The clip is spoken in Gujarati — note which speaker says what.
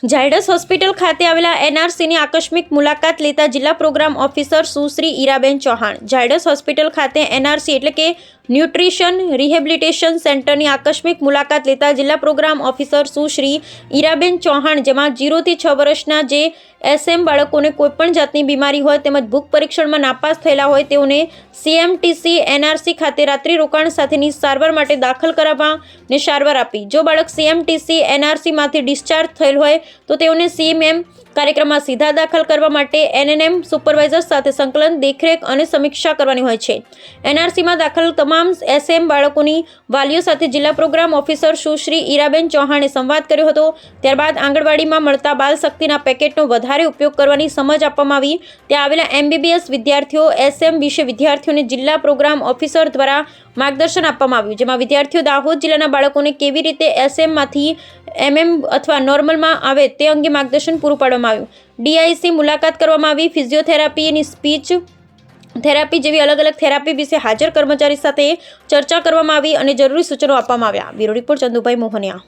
Speaker 1: ઝાયડસ હોસ્પિટલ ખાતે આવેલા એનઆરસીની આકસ્મિક મુલાકાત લેતા જિલ્લા પ્રોગ્રામ ઓફિસર સુશ્રી ઈરાબેન ચૌહાણ. ઝાયડસ હોસ્પિટલ ખાતે એનઆરસી એટલે કે ન્યુટ્રિશન રિહેબિલિટેશન સેન્ટરની આકસ્મિક મુલાકાત લેતા જિલ્લા પ્રોગ્રામ ઓફિસર સુશ્રી ઈરાબેન ચૌહાણ, જેમાં 0 થી 6 વર્ષના જે એસએમ બાળકોને કોઈપણ જાતની બીમારી હોય તેમજ ભૂખ પરીક્ષણમાં નાપાસ થયેલા હોય તેઓને સીએમટીસી એનઆરસી ખાતે રાત્રિ રોકાણ સાથેની સારવાર માટે દાખલ કરાવવા અને સારવાર આપી. જો બાળક સીએમટીસી એનઆરસીમાંથી ડિસ્ચાર્જ થયેલ હોય તો તેઓને સીએમએમ કાર્યક્રમમાં સીધા દાખલ કરવા માટે એનએનએમ સુપરવાઇઝર સાથે સંકલન, દેખરેખ અને સમીક્ષા કરવાની હોય છે. એનઆરસીમાં દાખલ તમામ એસએમ બાળકોની વાલીઓ સાથે જિલ્લા પ્રોગ્રામ ઓફિસર સુશ્રી ઈરાબેન ચૌહાણે સંવાદ કર્યો હતો. ત્યારબાદ આંગણવાડીમાં મળતા બાલ શક્તિના પેકેટનો વધારે ઉપયોગ કરવાની સમજ આપવામાં આવી. ત્યાં આવેલા એમબીબીએસ વિદ્યાર્થીઓ એસએમ વિશે વિદ્યાર્થીઓને જિલ્લા પ્રોગ્રામ ઓફિસર દ્વારા માર્ગદર્શન આપવામાં આવ્યું, જેમાં વિદ્યાર્થીઓ દાહોદ જિલ્લાના બાળકોને કેવી રીતે એસએમમાંથી એમએમ અથવા નોર્મલમાં આવે તે અંગે માર્ગદર્શન પૂરું પાડવામાં આવ્યું. ડીઆઈસી મુલાકાત કરવામાં આવી. ફિઝિયોથેરાપી, સ્પીચ થેરાપી જેવી અલગ અલગ થેરાપી વિશે હાજર કર્મચારી સાથે ચર્ચા કરવામાં આવી અને જરૂરી સૂચનો આપવામાં આવ્યા. Bureau report Chandubhai Mohaniya.